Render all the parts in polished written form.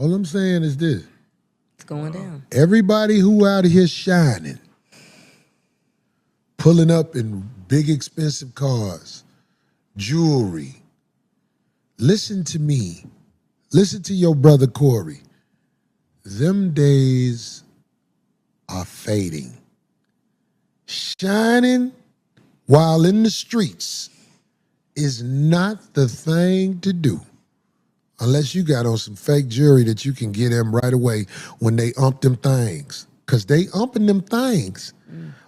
All I'm saying is this. It's going down. Everybody who out here shining, pulling up in big expensive cars, jewelry, listen to me. Listen to your brother Corey. Them days are fading. Shining while in the streets is not the thing to do. Unless you got on some fake jewelry that you can get them right away when they ump them things. Because they umping them things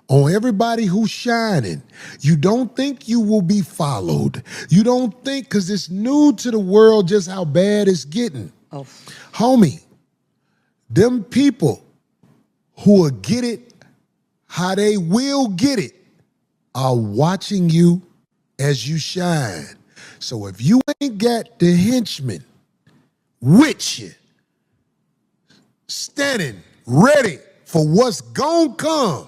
on everybody who's shining. You don't think you will be followed. You don't think, because it's new to the world just how bad it's getting. Oh, Homie, them people who will get it how they will get it are watching you as you shine. So if you ain't got the henchmen with you, standing ready for what's gonna come,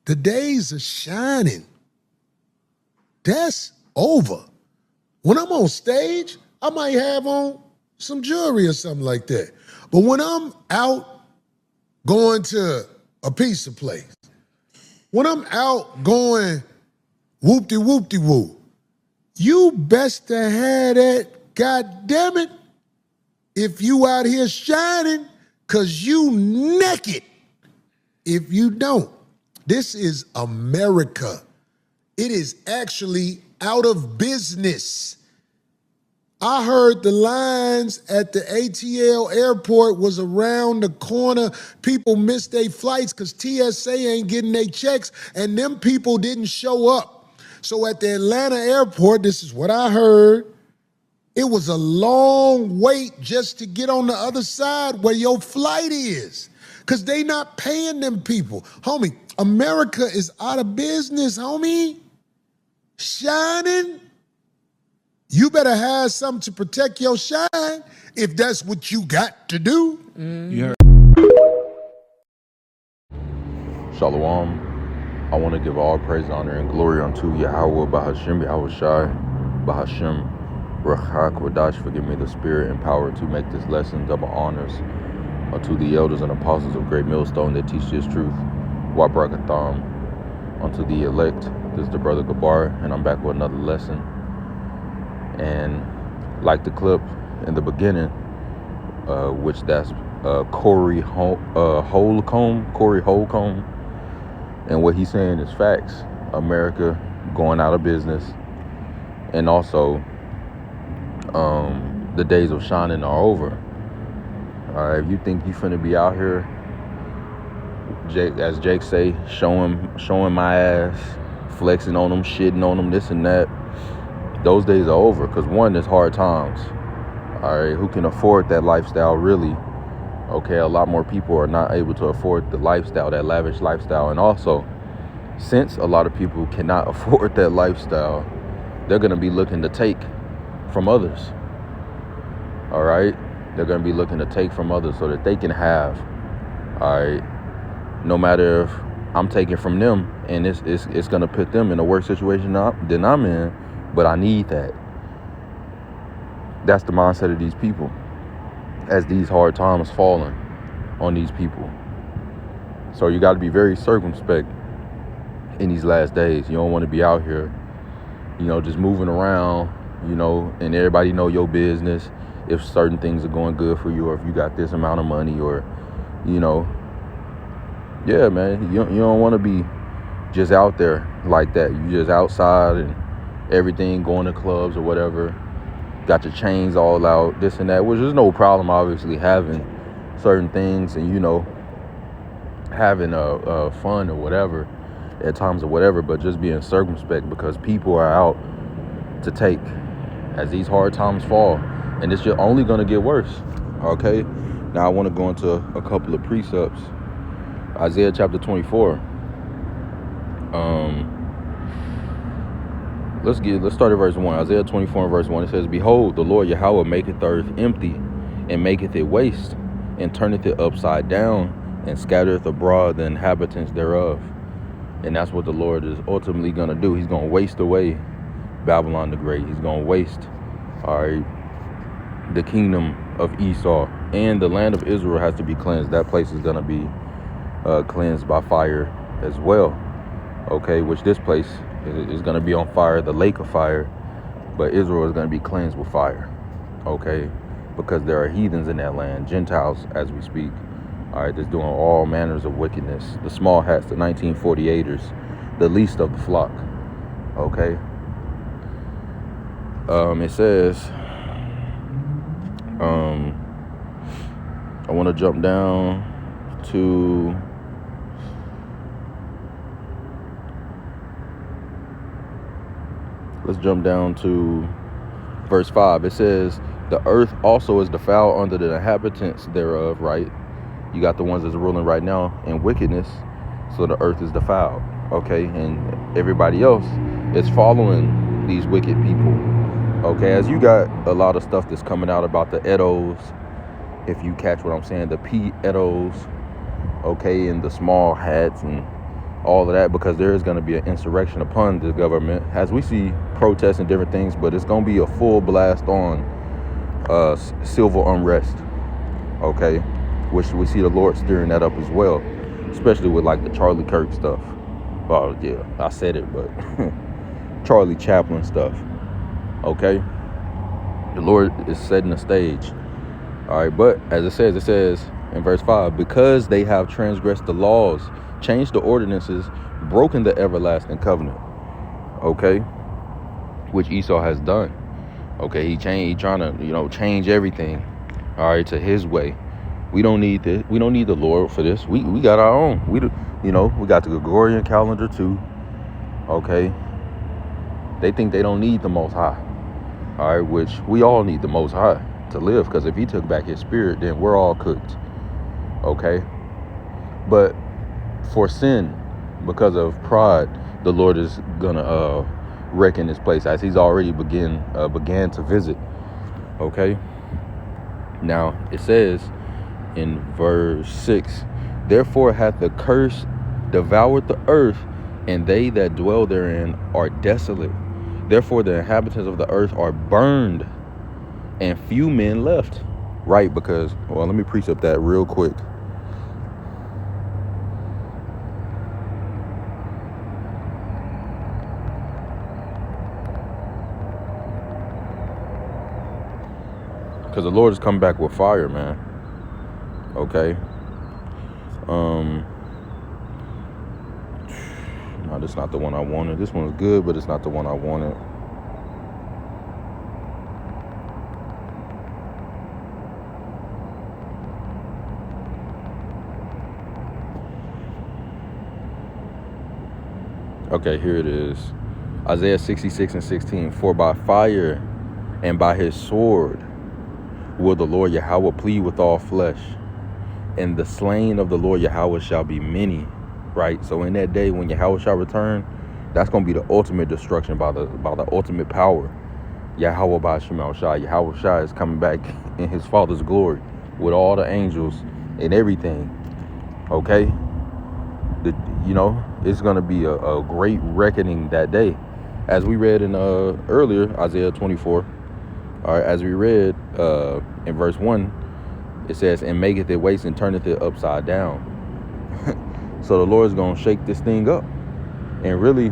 the days of shining, that's over. When I'm on stage, I might have on some jewelry or something like that. But when I'm out going to a pizza place, when I'm out going whoop-de-whoop-de-whoop, you best to have that, God damn it, if you out here shining, because you naked if you don't. This is America. It is actually out of business. I heard the lines at the ATL airport was around the corner. People missed their flights because TSA ain't getting their checks, and them people didn't show up. So at the Atlanta airport, this is what I heard, it was a long wait just to get on the other side where your flight is, because they not paying them people. Homie, America is out of business, homie. Shining. You better have something to protect your shine if that's what you got to do. You heard. Shalom. I want to give all praise, honor, and glory unto Yahweh, Bahashim, Yahushai, Bahashim, Rachak, Wadash. Forgive me the spirit and power to make this lesson double honors unto the elders and apostles of Great Millstone that teach this truth. Wabrakatham. Unto the elect, this is the brother Gabar, and I'm back with another lesson. And like the clip in the beginning, which that's Corey Holcomb, and what he's saying is facts. America going out of business, and also the days of shining are over. All right, if you think you finna be out here, Jake, as Jake say, showing my ass, flexing on them, shitting on them, this and that, those days are over. Because one, it's hard times. All right, who can afford that lifestyle really? Okay, a lot more people are not able to afford the lifestyle, that lavish lifestyle. And also, since a lot of people cannot afford that lifestyle, they're going to be looking to take from others. All right, they're going to be looking to take from others so that they can have. All right, no matter if I'm taking from them and it's going to put them in a worse situation than I'm in, but I need that. That's the mindset of these people as these hard times falling on these people. So you got to be very circumspect in these last days. You don't want to be out here, just moving around, and everybody know your business. If certain things are going good for you, or if you got this amount of money, or, yeah, man, you don't want to be just out there like that. You just outside and everything, going to clubs or whatever, got your chains all out, this and that, which is no problem, obviously, having certain things and, having fun or whatever at times or whatever, but just being circumspect, because people are out to take as these hard times fall, and it's just only going to get worse. Okay, now I want to go into a couple of precepts. Isaiah chapter 24. Let's start at verse 1. Isaiah 24 and verse 1. It says, "Behold, the Lord Yahweh maketh the earth empty, and maketh it waste, and turneth it upside down, and scattereth abroad the inhabitants thereof." And that's what the Lord is ultimately going to do. He's going to waste away Babylon the Great. He's going to waste, all right, the kingdom of Esau, and the land of Israel has to be cleansed. That place is going to be cleansed by fire as well. Okay, which this place is going to be on fire, the lake of fire, but Israel is going to be cleansed with fire. Okay, because there are heathens in that land, Gentiles as we speak. All right, that's doing all manners of wickedness. The small hats, the 1948ers, the least of the flock. Okay. It says, I want to jump down to verse 5. It says, the earth also is defiled under the inhabitants thereof, right? You got the ones that's ruling right now in wickedness, so the earth is defiled, okay? And everybody else is following these wicked people, okay? As you got a lot of stuff that's coming out about the Edos, if you catch what I'm saying, the P-Edos, okay, and the small hats and all of that, because there is going to be an insurrection upon the government, as we see protests and different things, but it's going to be a full blast on civil unrest, okay, which we see the Lord steering that up as well, especially with like the Charlie Kirk stuff. Well, yeah, I said it, but Charlie Chaplin stuff, okay. The Lord is setting the stage. All right, but as it says in verse 5, because they have transgressed the laws, changed the ordinances, broken the everlasting covenant, okay, which Esau has done. Okay, he trying to, change everything, all right, to his way. We don't need this. We don't need the Lord for this. We got our own. We got the Gregorian calendar too. Okay. They think they don't need the Most High. All right, which we all need the Most High to live, because if he took back his spirit, then we're all cooked. Okay. But for sin, because of pride, the Lord is gonna reckon this place, as he's already began to visit. Okay. Now it says in verse 6, therefore hath the curse devoured the earth, and they that dwell therein are desolate. Therefore the inhabitants of the earth are burned, and few men left. Right, because, well, let me precept that real quick. Because the Lord is coming back with fire, man. Okay. No, this is not the one I wanted. This one's good, but it's not the one I wanted. Okay, here it is. Isaiah 66:16. For by fire and by his sword will the Lord Yahweh plead with all flesh, and the slain of the Lord Yahweh shall be many. Right? So in that day when Yahweh shall return, that's going to be the ultimate destruction by the ultimate power. Yahweh by Shemal Shai. Yahweh Shai is coming back in his Father's glory with all the angels and everything. Okay? It's going to be a great reckoning that day. As we read in earlier, Isaiah 24. All right, as we read in verse 1, it says, and maketh it waste and turneth it upside down. So the Lord's going to shake this thing up. And really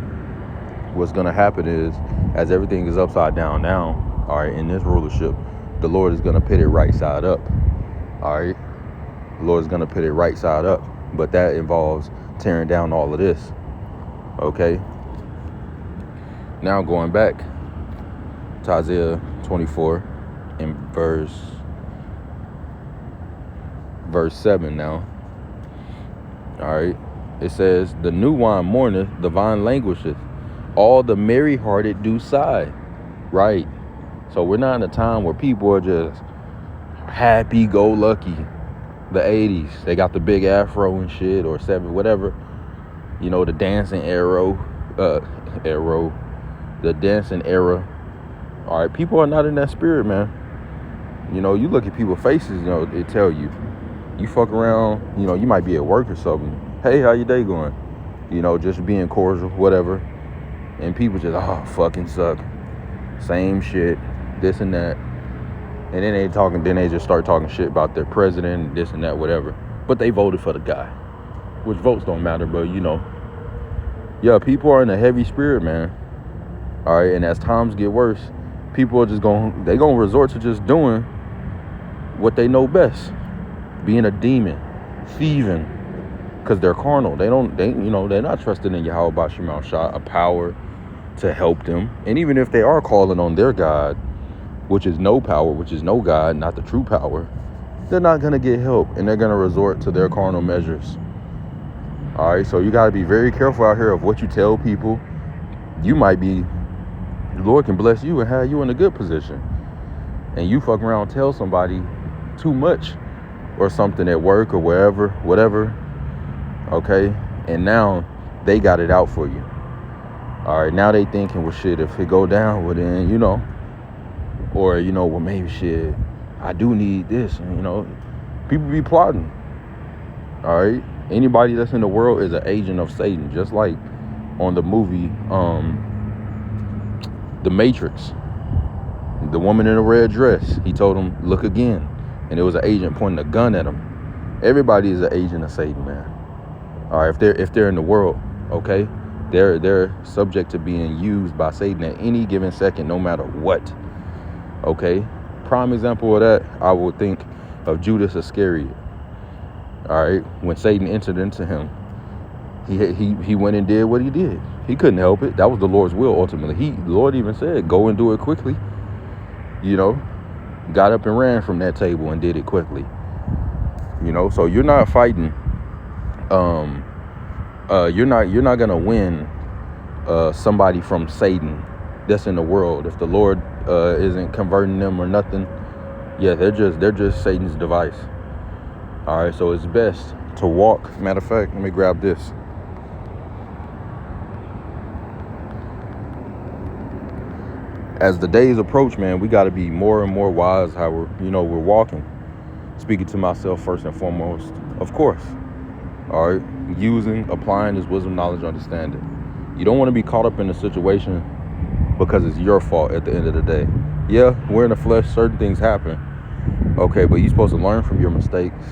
what's going to happen is, as everything is upside down now, all right, in this rulership, the Lord is going to put it right side up. All right. The Lord is going to put it right side up. But that involves tearing down all of this. Okay. Now going back to Isaiah 24 in verse 7 now. All right. It says, the new wine mourneth, the vine languisheth, all the merry-hearted do sigh. Right. So we're not in a time where people are just happy-go-lucky. The 80s, they got the big afro and shit, or 7, whatever. The dancing the dancing era. All right, people are not in that spirit, man. You look at people's faces, they tell you. You fuck around, you might be at work or something. Hey, how your day going? Just being cordial, whatever. And people just, fucking suck. Same shit, this and that. And then they just start talking shit about their president, this and that, whatever. But they voted for the guy, which votes don't matter. But yeah, people are in a heavy spirit, man. All right, and as times get worse, people are just gonna resort to just doing what they know best, being a demon, thieving, because they're carnal. They're not trusting in Yahweh Bashim Shah, a power to help them. And even if they are calling on their God, which is no power, which is no God, not the true power, they're not gonna get help, and they're gonna resort to their carnal measures. All right, so you gotta be very careful out here of what you tell people. The Lord can bless you and have you in a good position, and you fuck around, tell somebody too much or something at work or whatever, okay, and now they got it out for you. All right, now they thinking, well, shit, if it go down, well then, or well, maybe shit, I do need this, and people be plotting. All right, anybody that's in the world is an agent of Satan, just like on the movie The Matrix. The woman in the red dress, he told him, look again, and it was an agent pointing a gun at him. Everybody is an agent of Satan, man. All right, if they're in the world, okay, they're subject to being used by Satan at any given second, no matter what. Okay, prime example of that, I would think of Judas Iscariot. All right, when Satan entered into him, he went and did what he did. He couldn't help it. That was the Lord's will ultimately. The Lord even said, go and do it quickly. Got up and ran from that table and did it quickly. So you're not fighting. You're not gonna win somebody from Satan that's in the world if the Lord isn't converting them or nothing. Yeah, they're just Satan's device. All right, so it's best to walk. Matter of fact, let me grab this. As the days approach, man, we got to be more and more wise how we're walking. Speaking to myself first and foremost, of course. All right, applying this wisdom, knowledge, understanding. You don't want to be caught up in a situation because it's your fault at the end of the day. Yeah, we're in the flesh, certain things happen. Okay, but you're supposed to learn from your mistakes.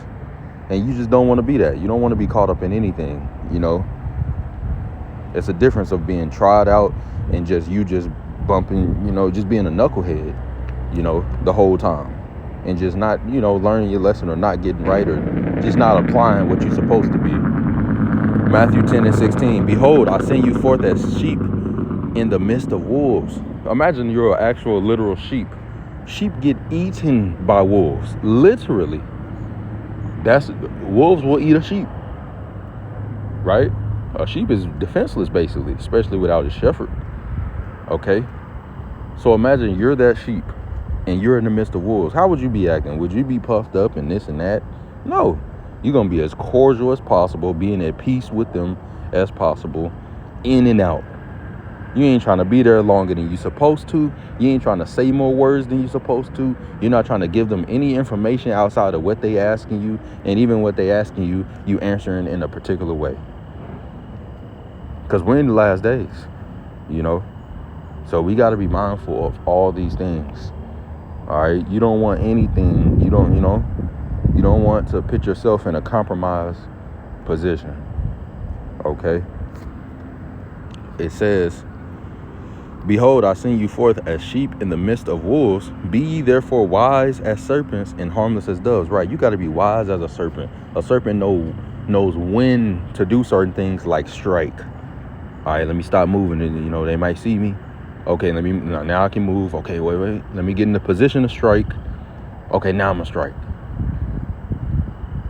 And you just don't want to be that. You don't want to be caught up in anything, It's a difference of being tried out and just bumping, just being a knucklehead, the whole time. And just not, learning your lesson or not getting right or just not applying what you're supposed to be. Matthew 10:16, behold, I send you forth as sheep in the midst of wolves. Imagine you're an actual literal sheep. Sheep get eaten by wolves, literally. Wolves will eat a sheep, right? A sheep is defenseless, basically, especially without a shepherd. Okay, so imagine you're that sheep and you're in the midst of wolves. How would you be acting? Would you be puffed up and this and that? No, you're gonna be as cordial as possible, being at peace with them as possible, in and out. You ain't trying to be there longer than you're supposed to. You ain't trying to say more words than you're supposed to. You're not trying to give them any information outside of what they asking you. And even what they asking you, you answering in a particular way. Because we're in the last days, So we got to be mindful of all these things. All right. You don't want anything. You don't want to put yourself in a compromised position. Okay. It says, behold, I send you forth as sheep in the midst of wolves. Be ye therefore wise as serpents and harmless as doves. Right, you got to be wise as a serpent. A serpent knows when to do certain things, like strike. All right, let me stop moving, and they might see me. Okay, now I can move. Okay, wait. Let me get in the position to strike. Okay, now I'm gonna strike.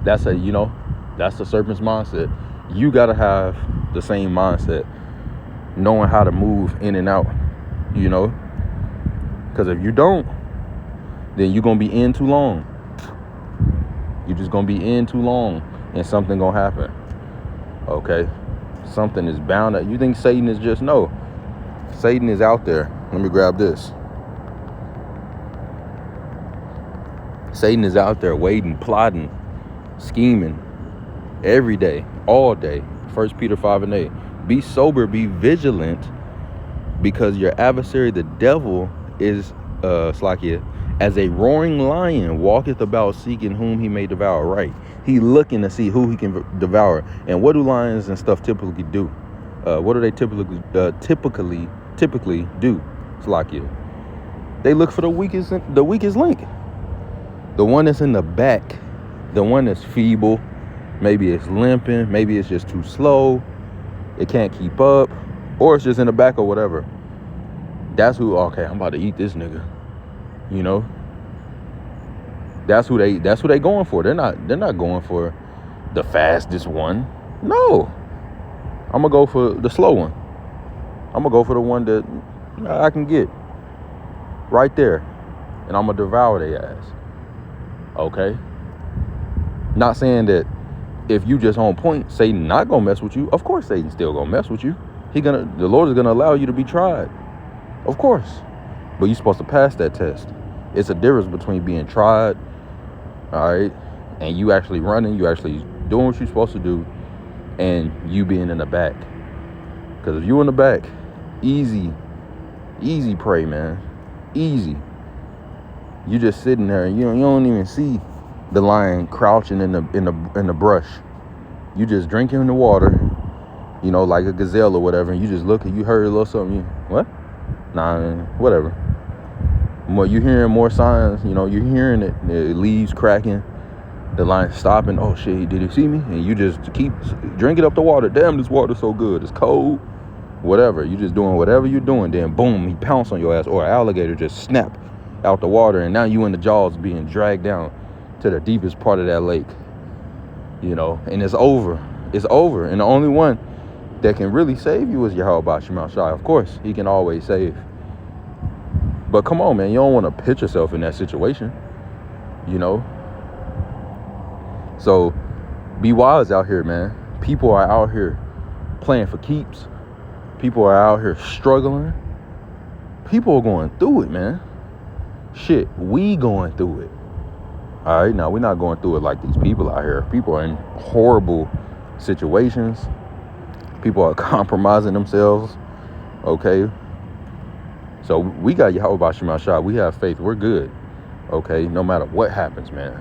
That's the serpent's mindset. You gotta have the same mindset, knowing how to move in and out, because if you don't, then you're gonna be in too long. You're just gonna be in too long, and something gonna happen. Okay, something is bound. You think Satan is just no? Satan is out there. Let me grab this. Satan is out there waiting, plotting, scheming every day, all day. 1 Peter 5:8. Be sober, be vigilant, because your adversary, the devil, is As a roaring lion walketh about seeking whom he may devour. Right. He looking to see who he can devour. And what do lions and stuff typically do? What do they typically do? Slakia. They look for the weakest link. The one that's in the back. The one that's feeble. Maybe it's limping. Maybe it's just too slow. It can't keep up. Or it's just in the back or whatever. That's who, okay, I'm about to eat this nigga. You know? That's who they going for. They're not going for the fastest one. No. I'm gonna go for the slow one. I'm gonna go for the one that I can get right there. And I'm gonna devour their ass. Okay? Not saying that if you just on point, Satan not gonna mess with you. Of course Satan still gonna mess with you. The Lord is gonna allow you to be tried. Of course. But you're supposed to pass that test. It's a difference between being tried, all right, and you actually running, you actually doing what you're supposed to do, and you being in the back. Because if you in the back, easy prey, man. Easy. You just sitting there and you don't even see the lion crouching in the brush. You just drinking the water, you know, like a gazelle or whatever, and you just look and you heard a little something. What? Nah, whatever. More you hearing more signs, you know, you're hearing it, the leaves cracking, the lion stopping. Oh shit, did he see me? And you just keep drinking up the water. Damn, this water's so good. It's cold. Whatever. You just doing whatever you're doing. Then boom, he pounced on your ass, or an alligator just snap out the water, and now you in the jaws being dragged down to the deepest part of that lake. You know, and it's over. It's over. And the only one that can really save you is Yahweh Shema Shai. Of course, he can always save. But come on, man, you don't want to put yourself in that situation, you know? So be wise out here, man. People are out here playing for keeps. People are out here struggling. People are going through it, man. Shit, we going through it. All right, now we're not going through it like these people out here. People are in horrible situations. People are compromising themselves, okay? So we got Yahweh Shema Shai. We have faith. We're good, okay? No matter what happens, man.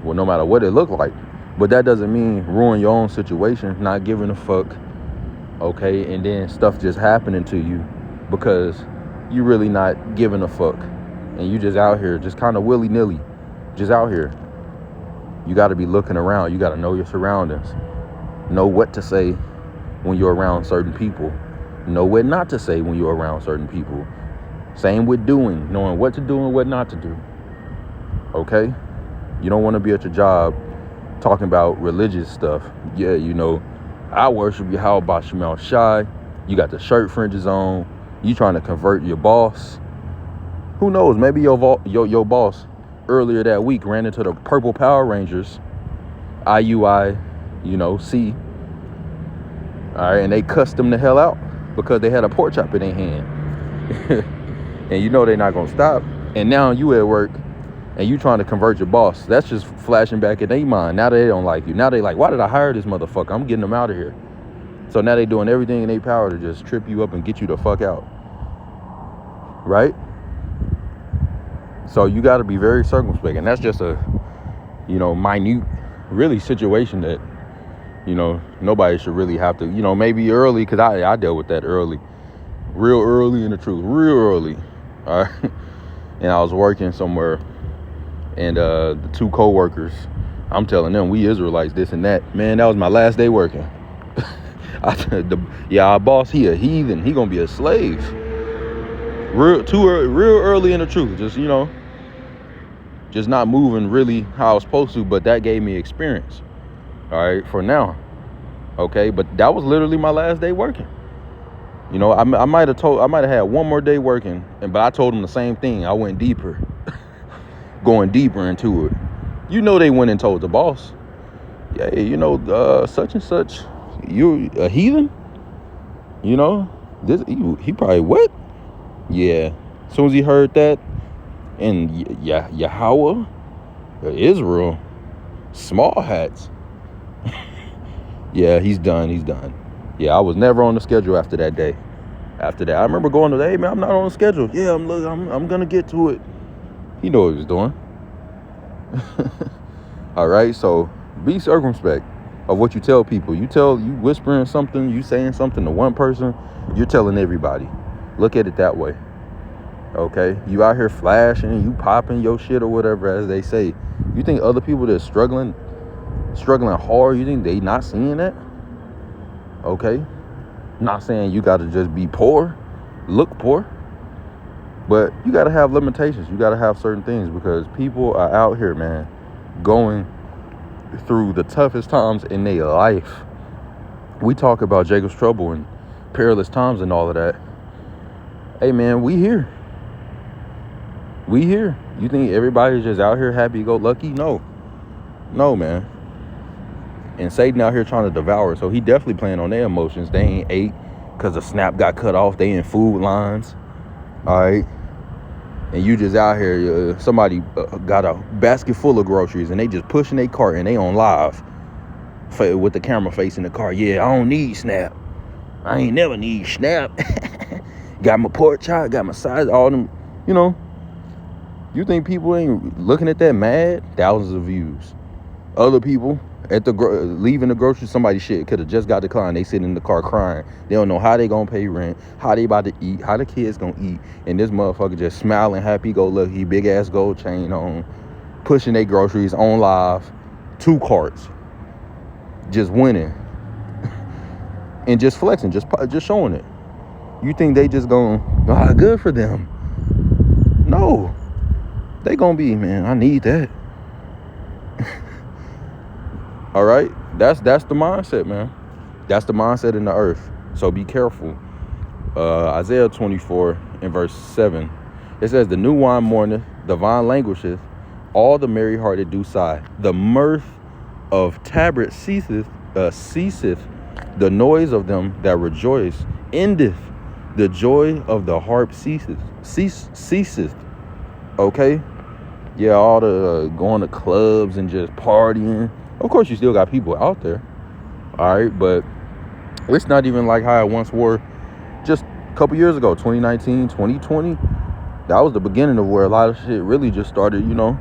Well, no matter what it look like. But that doesn't mean ruin your own situation, not giving a fuck, okay? And then stuff just happening to you because you really not giving a fuck. And you just out here, just kind of willy-nilly, just out here. You got to be looking around. You got to know your surroundings. Know what to say when you're around certain people. Know what not to say when you're around certain people. Same with doing, knowing what to do and what not to do. Okay? You don't want to be at your job talking about religious stuff. Yeah, you know, I worship Yahweh Shema Shai. You got the shirt fringes on. You trying to convert your boss. Who knows? Maybe your boss earlier that week ran into the purple Power Rangers, IUI, you know, C. All right, and they cussed them the hell out because they had a pork chop in their hand. And you know they're not gonna stop. And now you at work and you trying to convert your boss. That's just flashing back in their mind. Now they don't like you. Now they like, why did I hire this motherfucker? I'm getting them out of here. So now they doing everything in their power to just trip you up and get you the fuck out. Right? So you got to be very circumspect. And that's just a, you know, minute, really situation that, you know, nobody should really have to, you know, maybe early, because I dealt with that early. Real early in the truth. Real early. All right? And I was working somewhere, and the two co-workers, I'm telling them, we Israelites, this and that. Man, that was my last day working. Our boss, he a heathen. He gonna be a slave. Real early in the truth. Just, you know, just not moving really how I was supposed to, but that gave me experience. All right, for now. Okay, but that was literally my last day working. You know, I might have had one more day working, but I told them the same thing. I went deeper, going deeper into it. You know, they went and told the boss, yeah, you know, such and such, you a heathen. You know, this he probably what? Yeah. As soon as he heard that, and Yahweh, Israel, small hats. Yeah, he's done. Yeah, I was never on the schedule after that day. After that, I remember going to, hey man, I'm not on the schedule. Yeah, I'm gonna get to it. He knew what he was doing. All right, so be circumspect of what you tell people. You whispering something, you saying something to one person, you're telling everybody. Look at it that way. Okay, you out here flashing, you popping your shit or whatever, as they say. You think other people that are struggling hard, you think they not seeing that? Okay, not saying you got to just be poor, look poor, but you got to have limitations. You got to have certain things, because people are out here, man, going through the toughest times in their life. We talk about Jacob's trouble and perilous times and all of that. Hey, man, we here. You think everybody's just out here happy-go-lucky? No, man. And Satan out here trying to devour. So he definitely playing on their emotions. They ain't ate because the SNAP got cut off. They in food lines. All right. And you just out here, somebody got a basket full of groceries and they just pushing their cart and they on live with the camera facing the car. Yeah, I don't need SNAP. I ain't never need SNAP. Got my pork chop, got my sides, all them, you know. You think people ain't looking at that mad? Thousands of views. Other people at the leaving the grocery, somebody shit could have just got declined. They sitting in the car crying. They don't know how they gonna pay rent, how they about to eat, how the kids gonna eat, and this motherfucker just smiling, happy go lucky, big ass gold chain on, pushing their groceries on live, 2 carts, just winning, and just flexing, just showing it. You think they just gonna good for them? No, they gonna be, man, I need that. All right, that's the mindset, man. That's the mindset in the earth. So be careful. Isaiah 24 in verse 7, it says, the new wine mourneth, the vine languisheth, all the merry hearted do sigh. The mirth of Tabret ceaseth, the noise of them that rejoice endeth, the joy of the harp ceaseth. Okay, yeah, all the going to clubs and just partying. Of course, you still got people out there, all right, but it's not even like how it once were just a couple years ago, 2019, 2020. That was the beginning of where a lot of shit really just started, you know,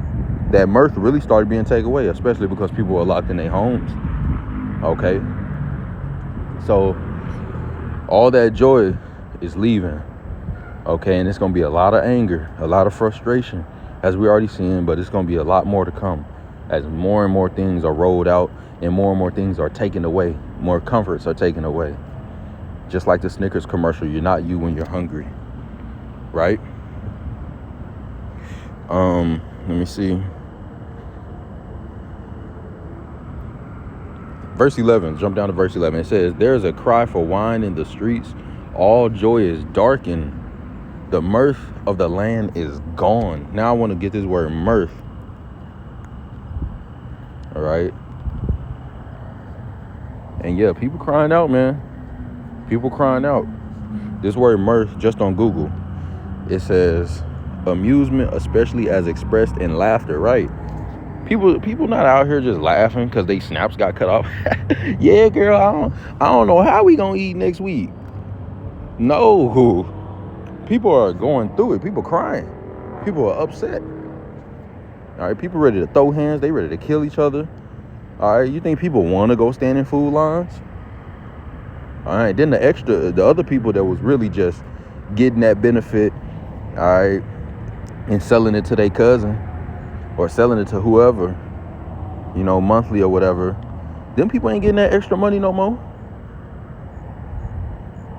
that mirth really started being taken away, especially because people were locked in their homes, okay? So all that joy is leaving, okay? And it's going to be a lot of anger, a lot of frustration, as we already seen, but it's going to be a lot more to come. As more and more things are rolled out and more things are taken away, more comforts are taken away. Just like the Snickers commercial, you're not you when you're hungry, right? Let me see. Verse 11, jump down to verse 11. It says, there is a cry for wine in the streets. All joy is darkened. The mirth of the land is gone. Now I want to get this word mirth. All right. And yeah, people crying out, man. People crying out. This word mirth, just on Google, it says amusement, especially as expressed in laughter, right? People not out here just laughing because they snaps got cut off. Yeah, girl, I don't know how we gonna eat next week. No. People are going through it. People crying. People are upset. All right, people ready to throw hands. They ready to kill each other. All right, you think people want to go stand in food lines? All right, then the other people that was really just getting that benefit, all right, and selling it to their cousin or selling it to whoever, you know, monthly or whatever, them people ain't getting that extra money no more.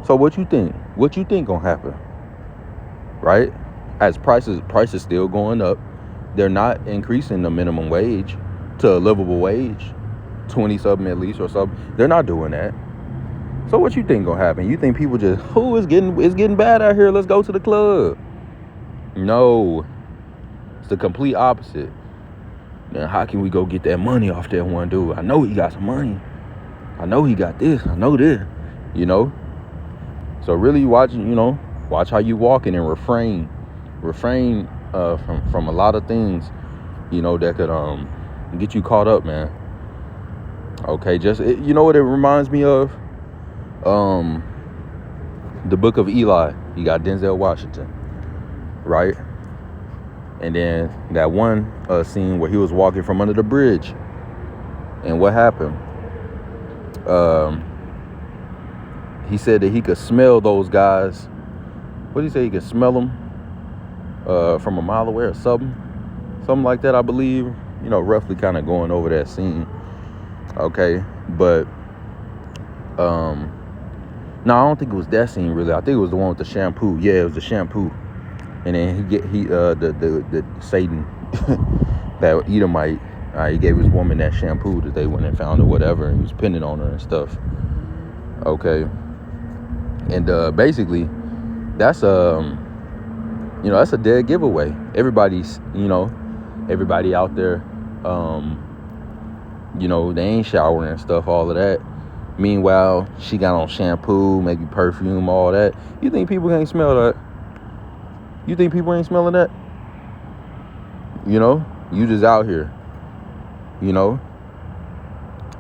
So what you think? What you think gonna happen? Right? As prices still going up. They're not increasing the minimum wage to a livable wage, 20 something at least or something. They're not doing that. So what you think gonna happen? You think people just, it's getting bad out here, let's go to the club? No, it's the complete opposite. Then how can we go get that money off that one dude? I know he got some money. I know he got this. I know this. You know. So really watch how you walking and refrain from a lot of things, you know, that could get you caught up, man. Okay, you know what it reminds me of? The Book of Eli. You got Denzel Washington, right? And then that one scene where he was walking from under the bridge. And what happened? He said that he could smell those guys. What did he say? He could smell them from a mile away or something. Something like that, I believe. You know, roughly kind of going over that scene. Okay. But, no, I don't think it was that scene really. I think it was the one with the shampoo. Yeah, it was the shampoo. And then the Satan, that Edomite, he gave his woman that shampoo that they went and found or whatever, and he was pinning on her and stuff. Okay. And basically, that's that's a dead giveaway. Everybody's, everybody out there, they ain't showering and stuff, all of that. Meanwhile, she got on shampoo, maybe perfume, all that. You think people can't smell that? You think people ain't smelling that? You just out here,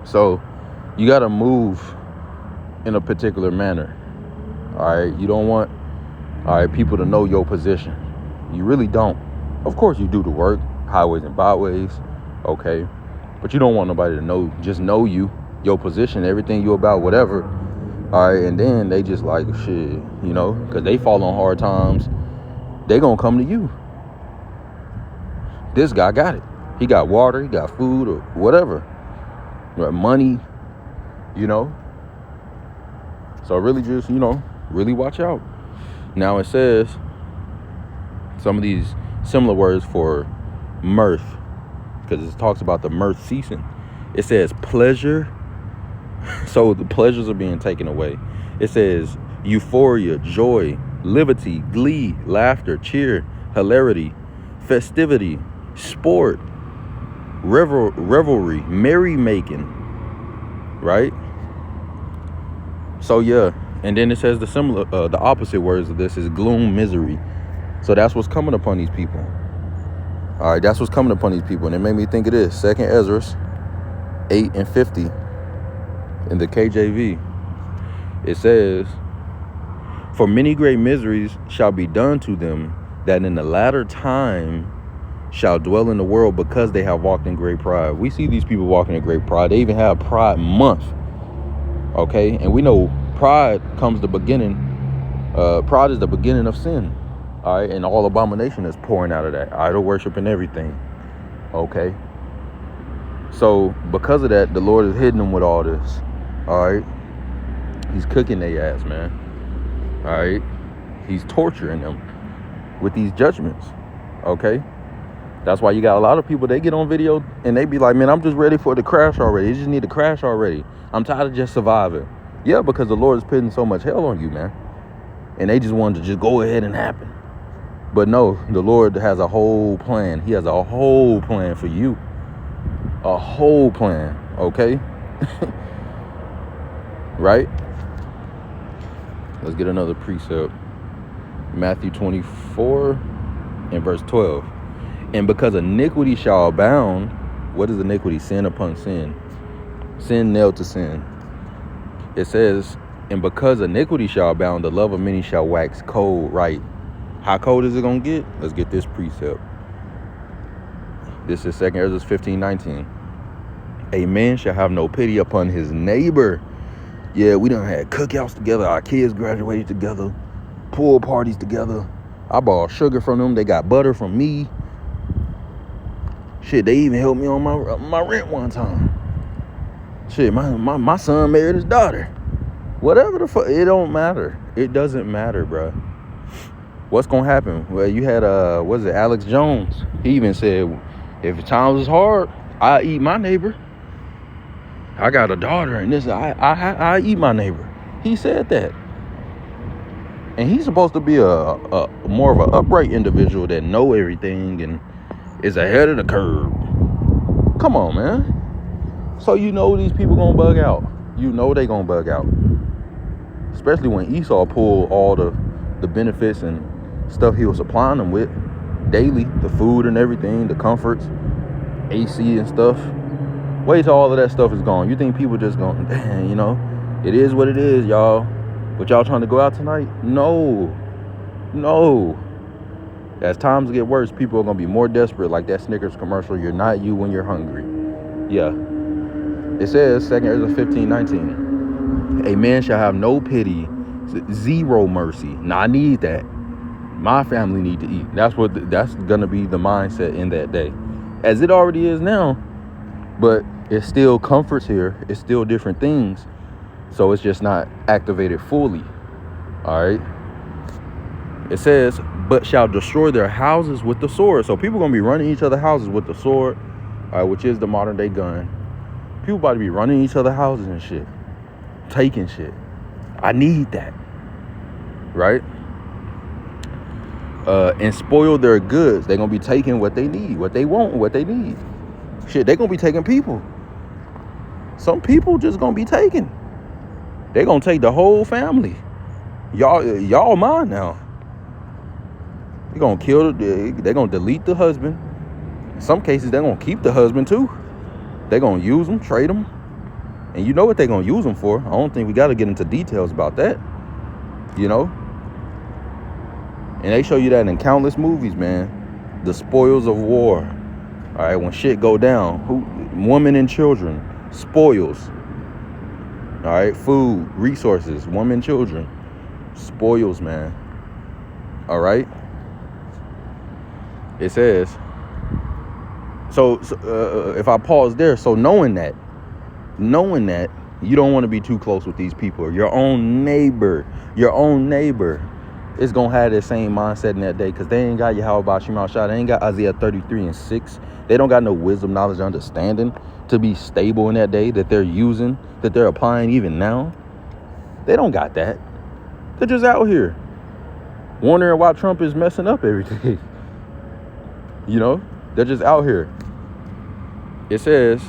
So, you got to move in a particular manner. All right? You don't want, people to know your position. You really don't. Of course, you do the work, highways and byways, okay? But you don't want nobody to know you, your position, everything you about, whatever. All right? And then they just like, shit, because they fall on hard times. They gonna come to you. This guy got it. He got water, he got food or whatever. Money, So really just, really watch out. Now it says some of these similar words for mirth, because it talks about the mirth ceasing. It says pleasure. So the pleasures are being taken away. It says euphoria, joy, liberty, glee, laughter, cheer, hilarity, festivity, sport, revelry, merrymaking, right? So yeah, and then it says the opposite words of this is gloom, misery. So that's what's coming upon these people. All right, that's what's coming upon these people, and it made me think of this. 2 Ezra 8:50 in the KJV. It says, "For many great miseries shall be done to them that in the latter time shall dwell in the world, because they have walked in great pride." We see these people walking in great pride. They even have Pride Month. Okay, and we know pride comes the beginning. Pride is the beginning of sin. All right, and all abomination is pouring out of that, idol worship and everything. Okay, so because of that, the Lord is hitting them with all this. All right, He's cooking their ass, man. All right, He's torturing them with these judgments. Okay, that's why you got a lot of people, they get on video and they be like, man, I'm just ready for it to crash already. You just need to crash already. I'm tired of just surviving. Yeah, because the Lord is putting so much hell on you, man. And they just wanted to just go ahead and happen. But no, the Lord has a whole plan. He has a whole plan for you. A whole plan, okay? Right? Let's get another precept. Matthew 24 and verse 12. "And because iniquity shall abound," what is iniquity? Sin upon sin. Sin nailed to sin. It says, "And because iniquity shall abound, the love of many shall wax cold," right? How cold is it going to get? Let's get this precept. This is 2 Ezra 15:19. "A man shall have no pity upon his neighbor." Yeah, we done had cookouts together. Our kids graduated together. Pool parties together. I bought sugar from them. They got butter from me. Shit, they even helped me on my rent one time. Shit, my son married his daughter. Whatever the fuck, it don't matter. It doesn't matter, bro. What's gonna happen? Well, you had Alex Jones. He even said, if times is hard, I eat my neighbor. I got a daughter, and this I eat my neighbor. He said that, and he's supposed to be a more of an upright individual that know everything and is ahead of the curve. Come on, man. So these people gonna bug out. They gonna bug out, especially when Esau pulled all the benefits and stuff he was supplying them with daily, the food and everything, the comforts, AC and stuff. Wait till all of that stuff is gone. You think people just going, it is what it is, y'all. But y'all trying to go out tonight? No. As times get worse, people are going to be more desperate, like that Snickers commercial, you're not you when you're hungry. Yeah. It says, 2 Ezra 15:19, a man shall have no pity, zero mercy. Now, I need that. My family need to eat. That's going to be the mindset in that day. As it already is now, but it's still comforts here. It's still different things. So it's just not activated fully. All right. It says, but shall destroy their houses with the sword. So people going to be running each other's houses with the sword, which is the modern day gun. People about to be running each other's houses and shit. Taking shit. I need that. Right? And spoil their goods. They're going to be taking what they need, what they want, what they need. Shit, they're going to be taking people. Some people just going to be taken. They're going to take the whole family. Y'all mine now. They're going to kill, they're going to delete the husband. In some cases, they're going to keep the husband too. They're going to use them, trade them. And you know what they're going to use them for. I don't think we got to get into details about that. You know? And they show you that in countless movies, man. The spoils of war. All right, when shit go down, women and children, spoils. All right, food, resources, women, children, spoils, man. All right. It says. So if I pause there, so knowing that you don't want to be too close with these people, your own neighbor is going to have the same mindset in that day, because they ain't got Yahweh Bashim Shah. They ain't got Isaiah 33:6. They don't got no wisdom, knowledge, understanding to be stable in that day that they're using, that they're applying even now. They don't got that. They're just out here wondering why Trump is messing up everything. You know, they're just out here. It says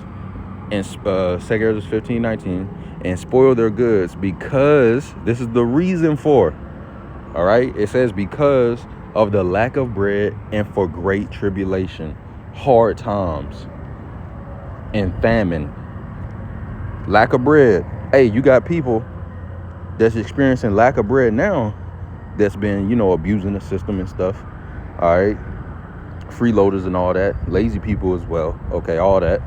in 2 Ezra 15:19, and spoil their goods, because this is the reason for. All right, it says because of the lack of bread and for great tribulation, hard times, and famine. Lack of bread. Hey, you got people that's experiencing lack of bread now, that's been, abusing the system and stuff. All right, freeloaders and all that, lazy people as well. Okay, all that.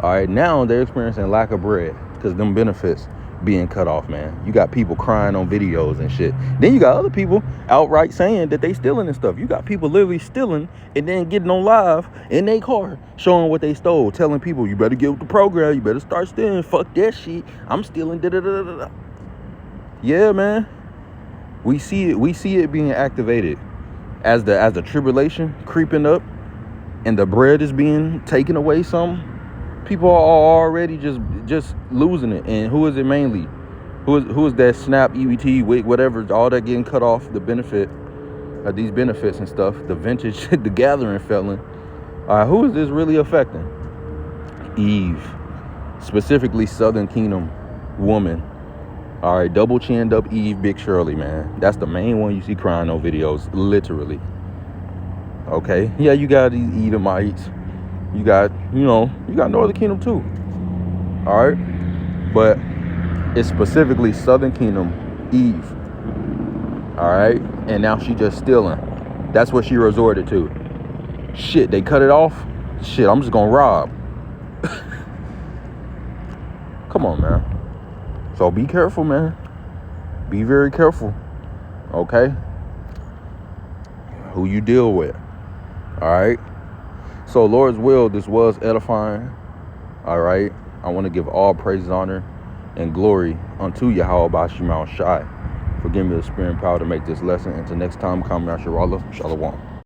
All right, now they're experiencing lack of bread because them benefits being cut off, man. You got people crying on videos and shit. Then you got other people outright saying that they stealing and stuff. You got people literally stealing and then getting on live in their car showing what they stole, telling people, you better get with the program, you better start stealing, fuck that shit, I'm stealing, da-da-da-da-da. Yeah, man. We see it being activated as the tribulation creeping up and the bread is being taken away some. People are already just losing it. And who is it mainly? Who is that SNAP, EBT, WIC, whatever, all that getting cut off, the benefit of these benefits and stuff, the vintage, the gathering felon. Who is this really affecting? Eve, specifically Southern Kingdom woman. All right, double chinned up Eve, Big Shirley, man. That's the main one you see crying on videos, literally. Okay, yeah, you got these Edomites. You got Northern Kingdom too. All right. But it's specifically Southern Kingdom, Eve. All right. And now she just stealing. That's what she resorted to. Shit, they cut it off. Shit, I'm just going to rob. Come on, man. So be careful, man. Be very careful. Okay. Who you deal with. All right. So, Lord's will, this was edifying. All right. I want to give all praise, honor, and glory unto Yahweh Bashim Shai for giving me the spirit and power to make this lesson. Until next time, Kamya Shalom.